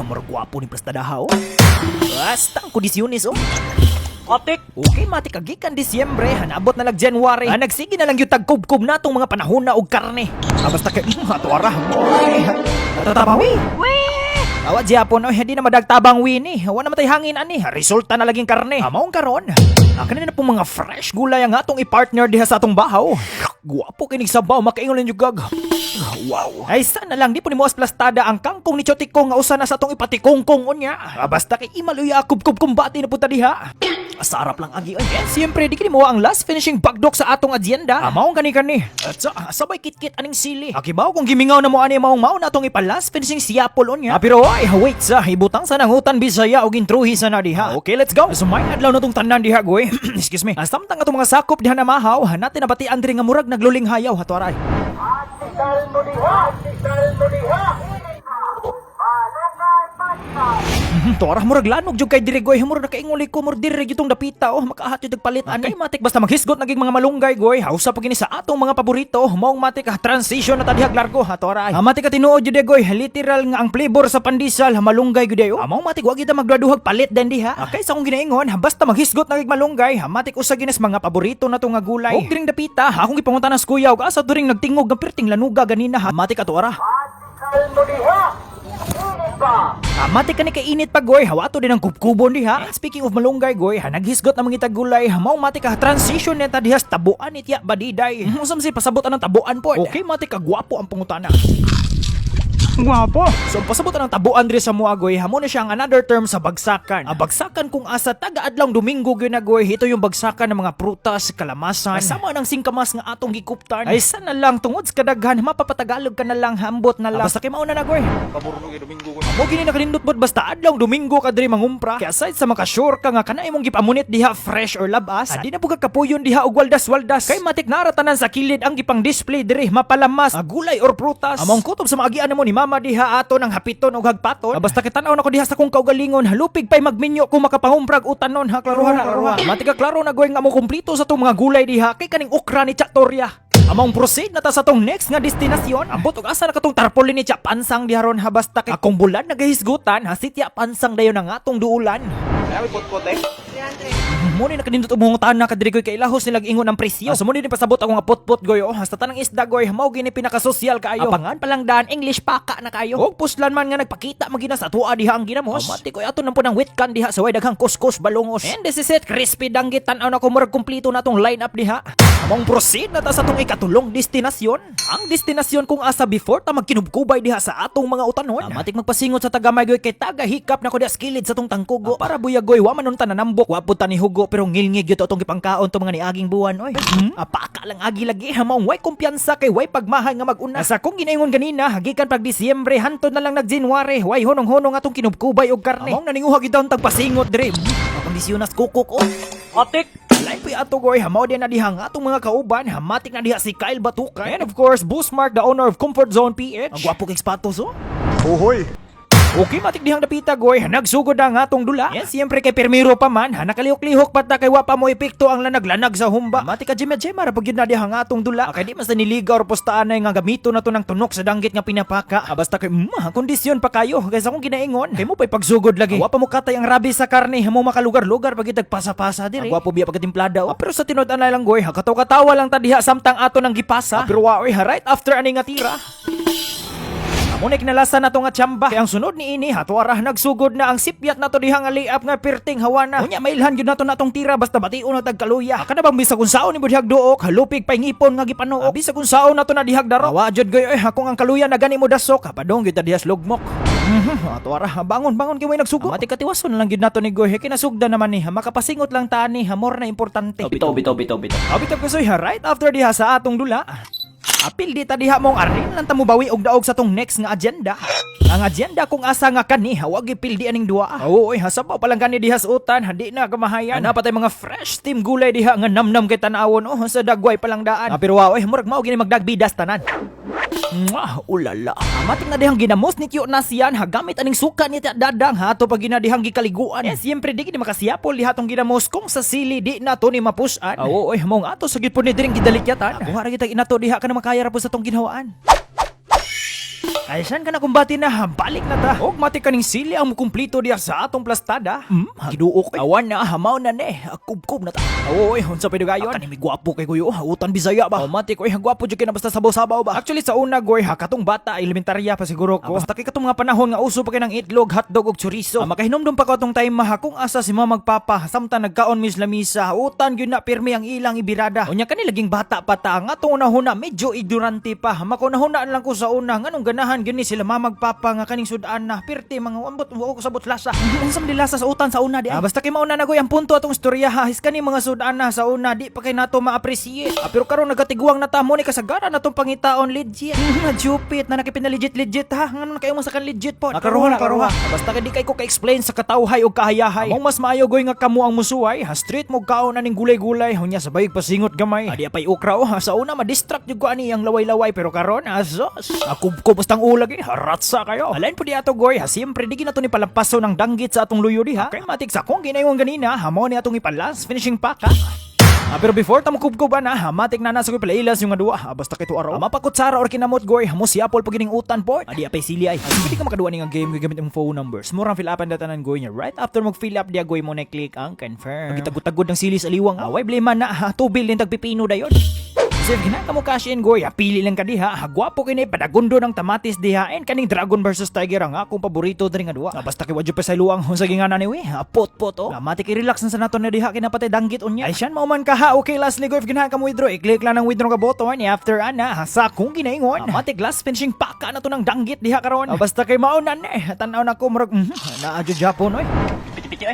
Mura gwapo ni Plastadaha, oh. Basta ang kondisyonis, oh. Matik! Okay, matik kagikan Disyembre, hanabot na lang January. Nagsige na lang yung tagkubkub natong mga panahon na og karne. Basta kay, ato ara. Tatabawi! Awat Japon, hindi na madagtabang wini. Wala naman tayo hangin ani. Resulta na laging karne. Amaong karon. Kanina na pong mga fresh gulay ang atong i-partner diha sa atong bahaw. Guwapo kinig sabaw, makaingon lang yung gag. Wow. Ay sana lang di po ni Moas Plastada ang kangkong ni Chotikong nga usa na sa atong ipatikongkong unya. Basta kay imaluya kubkub kumbati na punta diha. Sarap lang agi. Yes, siyempre di kini mo ang last finishing bagdok sa atong adyenda. Amaong kani. At sabay kitkit aning sili. Akibaw kung gimingaw na mo ani maong mao na atong ipa-last finishing siyapol unya. Pero ay wait sa ibutang sa nangutan Bisaya og intruhi sa na diha. Okay, let's go. So may adlaw na tong tanan diha goy. Excuse me. Samtang atong mga sakop diha na mahaw, natin na bati Andre nga murag nagluling hayaw hato aray. Torah murag lanog jud kay dire goy, murag nakaingoli ko murag dire gitong dapita oh, makahat jud palit ani. Matik basta maghisgot naging mga malunggay goy. Hausa pa kini sa atong mga paborito, maong matik transition na tadihag largo ha torah. Matik ka tinuod jud goy, literal nga ang flavor sa pandesal malunggay gud ayo. Maong matik wa kita maggraduhag palit den diha. Kaysa kung ginaingon, basta maghisgot naging malunggay, matik usa ginas mga paborito na to nga gulay. Og diring dapita, akong gipangunta nas kuya og asa during nagtingog nga perting lanuga ganina ha. Matik ato ara. Matik ka ni kainit pa goy, hawato din ang kubkubon diha. Speaking of malunggay goy, naghisgot na mga gulay, maong matik ka transition neta diha sa tabuan itya badiday. Usam si pasabot ang tabuan po. Okay, matik ka gwapo ang pangutana. Gwapo. So pasabutan ng tabuan diri sa muagoy, hamo na siya ang another term sa bagsakan. Ang bagsakan kung asa taga-adlong Domingo gynagoy, ito yung bagsakan ng mga prutas, kalamasan. Sama ng singkamas nga atong gikuptan. Ay sana lang tungod sa kadaghan mapapatagalog ka na lang hambot na lang. Basta kay mao na nagoy. Paborno kay Domingo ko. Mo gini nakalindot bod basta adlong Domingo ka diri mangumpra. Kaya aside sa makasure ka nga kanay imong gipamunit diha fresh or labas, di na buga kapuyon diha og waldas-waldas. Kay matik naratanan sa kilid ang gipang display diri mapalamas, gulay or prutas. Among kutob sa maagian mo ni mama diha ato ng hapiton o hagpaton. Basta kitanaw na ko diha sa kong kaugalingon, halupig pa'y magminyo kung makapangumprag utanon ha, klaruhan na klaruhan. Matika klaro na goy nga mo kumplito sa tong mga gulay diha kay kaning okra ni Chatorya. Among proceed na ta sa tong next nga destinasyon. Ambot og asa na katong tarpaulin ni Cha Pansang diharon ha, basta kay akong bulan nagahisgutan ha, si Tia Pansang dayon nga atong duulan. Ay pot-pot eh. Muni na kanindot og mga na kadiri goy kay ilahos nilag ingon ang presyo. So muni din pasabot ako nga pot-pot goy oh, hasta tanang isda goy mao gini pinaka-social kaayo. Apangan pa lang daan English paka na kayo. Og puslan man nga nagpakita magina sa tuwa diha ang ginamos. Mati koy ato nang punang witkan diha sa way daghang kuskus balungos. And this is it, crispy danggit tan-aw na ko murag kumpleto na tong lineup diha. Among proceed na ta sa tong ikatulong destinasyon. Ang destinasyon kung asa before ta magkinubkubay diha sa atong mga utanon. Matik magpasingot sa tagamay goy kay taga hikap na ko diha skilid sa tong tangkugo. Para buya goy wa man ta nanambok wa pud ta ni hugo pero ngilngig gyud atong gipangkaon to mga niaging buwan oy. Apaka lang agi lagi hamong way kumpiyansa kay way pagmahal nga mag-una. Sa kung ginaingon ganina hagikan pag Disyembre hantod na lang nag January way honong-honong atong kinubkubay og karne. Among naninguha gid daw tagpasingot dire. Kondisyonas kukuk oh. Atik lain po ato goy, hamaw din na diha nga atong mga kauban, hamatik na diha si Kyle Batukan. And of course, Busmark, the owner of Comfort Zone PH. Ang gwapo kay sapatos oh. Uhoy. Okay, matik dihang dapita goy, nagsugod na nga atong dula. Yes, siyempre kay permiro pa man, nakalihok-lihok pat na kay wa pa mo epekto ang lanag-lanag sa humba. Matik ka jema-jema ra pag yun na dihang atong dula. Kay di mas niliga or postaan na nga gamito na to ng tunok sa danggit nga pinapaka. Basta kay kondisyon pa kayo, kaysa kung ginaingon. Kay mo pa'y pagsugod lagi. Wa pa mo katay ang rabi sa karne, mo makalugar-lugar pag itagpasa-pasa diri. Wa po biya pagkatimplada. Pero sa tinud-an lang goy, kataw-katawa lang ta diha samtang ato ng gipasa. Pero wa oy, right after ani nga tira. Muna kinalasan na to nga tsamba. Kaya ang sunod ni ini, hatwarah nagsugod na ang sipyat na to dihang aliap nga perting hawana. Unya mailhan yun na to natong tira basta bation na tagkaluya. Kada bang bisa kung saon ni budihag duok, halupig pa ngipon nga gipanuok. Bisa kung saon na to na dihag daro. Awa jud goy kung ang kaluya na gani mo dasok, padong gyud ta dihas lugmok. Hatwarah bangon kay way nagsugo. Mati katiwason na lang gyud nato ni goy, kinasugda naman ni, makapasingot lang ta ni, hamor na importante. Bitaw. Bitaw kasoy right after diha sa atong dula. Apil di ta diha mong arin lang ta mo bawi og daog sa tong next nga agenda. Ang agenda kung asa nga kani hawag ipildi aning duwa. Oy, hasabaw pa lang kani diha sa utan, hindi na kamahayan. Ana patay mga fresh steam gulay diha nga namnam kay tan-awon sa dagway pa lang daan. Pero wow, murag mao gini magdagbidas tanan. Ulala. Mating na dihang ginamos ni Kyo na siyan, hagamit aning suka ni dadang ha to pag ginadihang gikaliguan. Siyempre di gini makasiyapol diha tong ginamos kung sa sili di na to ni mapusan. Oy, mong ato sa gid po ni diring gidalikyatan. Ako ra kita inato diha ka na makaya ra po sa tong ginhawaan. Ay saan ka na kumbati na balik na ta. Og mati kaning sili ang mukumplito diya sa atong plastada. Giduok awan na hamaw na ne. Kubkob na ta. Oy, unsa pwede gayon? Kani mi gwapo kay kuyo, utan Bisaya ba? O mati ko gwapo jud kay na basta sabaw-sabaw ba. Actually sa una goy katong bata elementarya pa siguro ko. Basta kay katong mga panahon nga uso pa kay ng itlog, hotdog ug chorizo. Makahinomdom pa ko atong time kung asa si mama magpapa samtang nagkaon mis lamisa. Utan gyud na pirmi ang ilang ibirada. Unya kani laging bata pa ta nga atong unahuna medyo ignorante pa. Makunahuna lang ko sa una nganong ganahan gyud ni sila mama magpapa nga kaning sudan na pirti mga ambot wa ko sabot lasa. Unsa man dilasa sa utan sa una di. Basta kay mauna na goy ang punto atong istorya his kani mga sudan na sa una di pa kay nato ma-appreciate. Pero karon nagatiguang na ta mo ni kasagaran natong pangitaon legit. Jupit na nakipina legit ha. Nganon kayo mo sa kan legit po. Nakaruha. Basta kay di kay ko ka-explain sa katawhay o kahayahay. Among mas maayo goy nga kamo ang musuway, street mo kaon aning gulay-gulay, hunya sa bayig pasingot gamay. Adi apay ukra sa una ma-distract jud ko ani ang laway-laway pero karon asos. Akubkob bastang ulag haratsa kayo. Alain po di ato goy, siyempre di ginato ni palampaso ng danggit sa atong luyo diha. Kay matik sa kung ginayong ganina, hamo ni atong ipalas finishing pack ha. Pero before ta makubkob na, matik na nasa ko palailas yung adua. Basta kay to araw. Mapakutsara or kinamot goy, mo siapol pagining utan port. Adi apay sili ay. Pwede ka makaduwa ning game gamit ang phone numbers. Murang fill upan datanan goy niya. Right after mag-fill up dia goy mo na click ang confirm. Pagitagod-tagod ng sili sa liwang. Away blema na 2 billion tagpipino dayon. Sir, ginaka mo cash in goy, pili lang ka diha. Gwapo kini padagundo ng tamatis diha and kaning Dragon versus Tiger ang akong paborito diri nga duwa. Basta kay wadyo pa sa luang sa gingana ni we. Pot oh. Mati kay relax na sa naton na diha kinapatay danggit unya. Ay siyan mao man ka ha. Okay, lastly go if ginaha ka mo withdraw, i-click lang ang withdraw ka button after ana sa kung ginaingon. Mati glass finishing pack na to ng danggit diha karon. Basta kay mao na ne. Tan-aw na ko murag na adyo Japon oy. Piti-piti